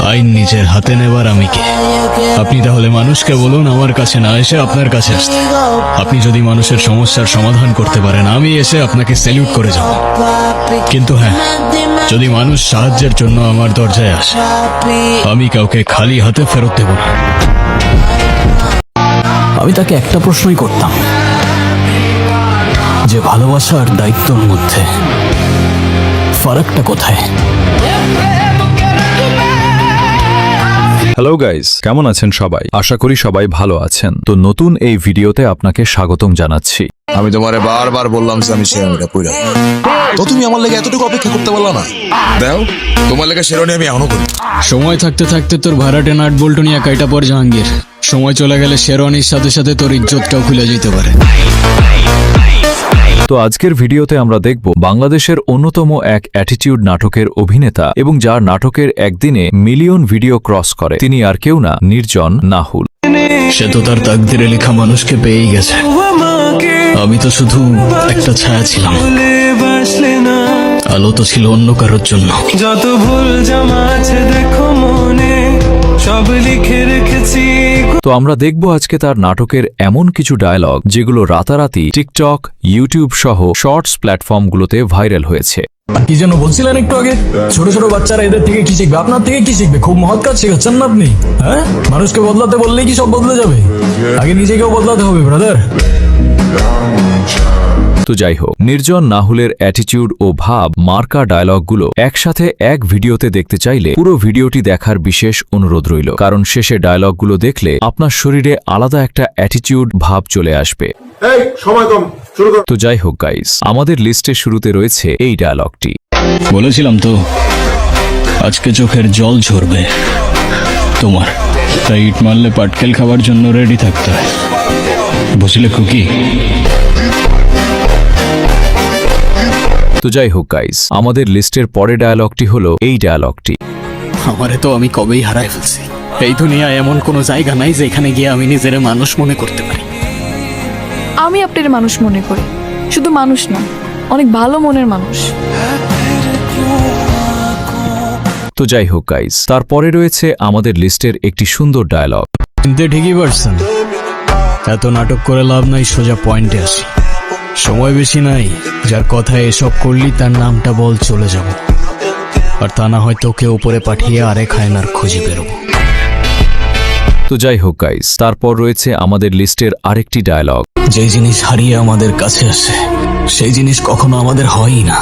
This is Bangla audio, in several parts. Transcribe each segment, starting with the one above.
আইন নিজের হাতে নেবার আমি কে? আপনি তাহলে মানুষকে বলুন আমার কাছে না এসে আপনার কাছে আসতে। আপনি যদি মানুষের সমস্যার সমাধান করতে পারেন, আমি এসে আপনাকে স্যালিউট করে যাব। কিন্তু হ্যাঁ, যদি মানুষ সাহায্যের জন্য আমার দরজায় আসে, আমি কাউকে খালি হাতে ফেরত দেব না। আমি তাকে একটা প্রশ্নই করতাম, যে ভালোবাসা আর দায়িত্বর মধ্যে ফারাকটা কোথায়? হ্যালো গাইস, কেমন আছেন সবাই? আশা করি সবাই ভালো আছেন। তো নতুন এই ভিডিওতে আপনাকে স্বাগতম জানাচ্ছি। আমি তোমারে বারবার বললাম যে আমি শেরওয়ানিটা পইরা, তো তুমি আমার লেগে এতটুকু অপেক্ষা করতে পারলা না? দাও, তোমার লেগে শেরওয়ানি আমি এখনো করি। সময় থাকতে থাকতে তোর ভাড়াটে নাট বল্টু নিয়ে কাইটা পর জাহাঙ্গীর। সময় চলে গেলে শেরওয়ানির সাথে সাথে তোর ইজ্জতটাও খুলে যেতে পারে। তো আজকের ভিডিওতে আমরা দেখব বাংলাদেশের অন্যতম এক অ্যাটিটিউড নাটকের অভিনেতা এবং যার নাটকের একদিনে মিলিয়ন ভিডিও ক্রস করে, তিনি আর কেউ না, নির্জন নাহুল। সে তো তার তাকদিরে লেখা মানুষকে পেয়েই গেছে। আমি তো শুধু একটা ছায়া ছিলাম, আলো তো ছিল অন্য কারোর জন্য। যত ভুল জমা আছে দেখো মনে, সব লিখে রেখেছি। তো আমরা দেখব আজকে তার নাটকের এমন কিছু ডায়লগ যেগুলো রাতারাতি টিকটক, ইউটিউব সহ শর্টস প্ল্যাটফর্মগুলোতে ভাইরাল হয়েছে। কি যেন বলছিলেন একটু আগে? ছোট ছোট বাচ্চারা এদের থেকে কি শিখবে? আপনার থেকে কি শিখবে? খুব মহৎ কাজ শেখাচ্ছেন না আপনি। হ্যাঁ, মানুষকে বদলাতে বললেই কি সব বদলে যাবে? আগে নিজেকেও বদলাতে হবে ব্রাদার। তো যাই হোক, নির্জন নাহুলের অ্যাটিটিউড ও ভাব মার্কা ডায়লগগুলো একসাথে এক ভিডিওতে দেখতে চাইলে পুরো ভিডিওটি দেখার বিশেষ অনুরোধ রইল, কারণ শেষে ডায়লগগুলো দেখলে আপনার শরীরে আলাদা একটা অ্যাটিটিউড ভাব চলে আসবে। তো যাই হোক গাইস, আমাদের লিস্টের শুরুতে রয়েছে এই ডায়লগটি। বলেছিলাম তো আজকে চোখের জল ঝরবে তোমার, তাই ইট মারলে পাটকেল খাওয়ার জন্য রেডি থাকতে হয়, বুঝলে খুকি? তো যাই হোক গাইস, আমাদের লিস্টের পরে ডায়লগটি হলো এই ডায়লগটি। আমারে তো আমি কবেই হারাই ফেলছি। এই দুনিয়ায় এমন কোনো জায়গা নাই যেখানে গিয়ে আমি নিজের মানুষ মনে করতে পারি। আমি আপনার মানুষ মনে করি, শুধু মানুষ না, অনেক ভালো মনের মানুষ। তো যাই হোক গাইস, তারপরে রয়েছে আমাদের লিস্টের একটি সুন্দর ডায়লগ। কিন্তু ঠিকই পারছেন, এত নাটক করে লাভ নাই, সোজা পয়েন্টে আসি। সময় বেশি নাই, যার কথায় এসব করলি তার নামটা বল, চলে যাব। আর তা না হয় তোকে উপরে পাঠিয়ে আরেক হায়নার খুঁজে বেরোবো। তো যাই হোক গাইস, তারপর রয়েছে আমাদের লিস্টের আরেকটি ডায়লগ। যে জিনিস হারিয়ে আমাদের কাছে আসে সেই জিনিস কখনো আমাদের হয়ই না,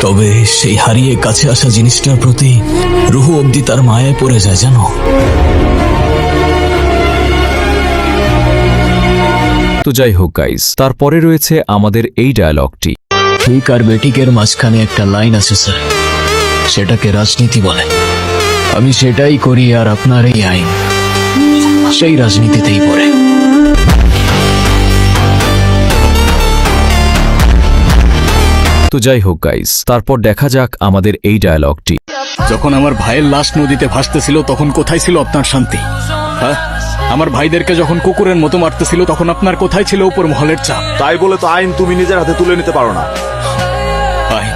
তবে সেই হারিয়ে কাছে আসা জিনিসটার প্রতি রুহ অবধি তার মায়ায় পড়ে যায়, জানো? তো যাই হোক গাইস, তারপরে রয়েছে আমাদের এই ডায়লগটি। ঠিক আর বেঠিকের মাঝখানে একটা লাইন আছে স্যার, সেটাকে রাজনীতি বলে। আমি সেটাই করি, আর আপনার এই আইন সেই রাজনীতিতেই পড়ে। তো যাই হোক গাইস, তারপর দেখা যাক আমাদের এই ডায়লগটি। যখন আমার ভাইয়ের লাশ নদীতে ভাসতেছিল তখন কোথায় ছিল আপনার শান্তি? হ্যাঁ, আমার ভাইদেরকে যখন কুকুরের মতো মারতেছিল তখন আপনার কোথায় ছিল উপর মহলের চাপ? তাই বলে তো আইন তুমি নিজের হাতে তুলে নিতে পারো না। আইন,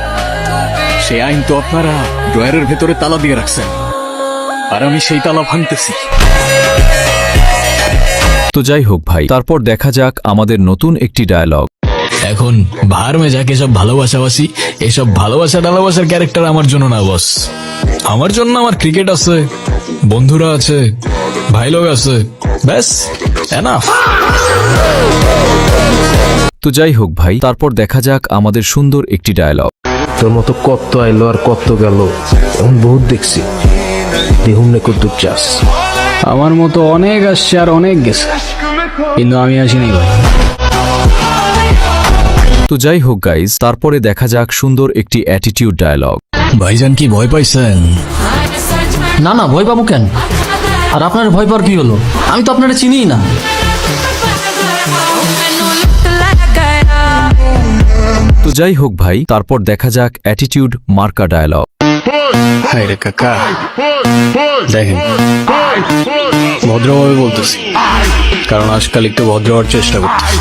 সেই আইন তো আপনারা ড্রয়ারের ভেতরে তালা দিয়ে রাখছেন, আর আমি সেই তালা ভাঙতেছি। তো যাই হোক ভাই, তারপর দেখা যাক আমাদের নতুন একটি ডায়লগ। এখন ভার মে যাকে সব ভালোবাসাবাসি, এসব ভালোবাসা টালোবাসার ক্যারেক্টার আমার জন্য না বস। আমার জন্য আমার ক্রিকেট আছে, বন্ধুরা আছে, ভাই লোক আছে, ব্যাস এনাফ। তো যাই হোক ভাই, তারপর দেখা যাক আমাদের সুন্দর একটি ডায়লগ। তোর মতো কত আইলো আর কত গেল, এমন বহুত দেখছি, দেহুমনে কদ্দুর চাস। আমার মতো অনেক আসছে আর অনেক গেছে, কিন্তু আমি আসিনি ভাই। তো যাই হোক গাইজ, তারপরে দেখা যাক সুন্দর একটি অ্যাটিটিউড ডায়লগ। ভাইজান কি ভয় পাইছেন? না না, ভয় পাবো কেন? আর আপনার ভয় পাওয়ার কি হলো? আমি তো আপনারা চিনিই না। তো যাই হোক ভাই, তারপর দেখা যাক অ্যাটিটিউড মার্কা ডায়লগ। হায় রে কাকা, দেখেন ভদ্রভাবে বলতেছি, কারণ আজকাল একটু ভদ্র হওয়ার চেষ্টা করতেছি।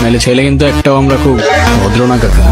নাহলে ছেলে কিন্তু একটাও আমরা খুব ভদ্র না কাকা।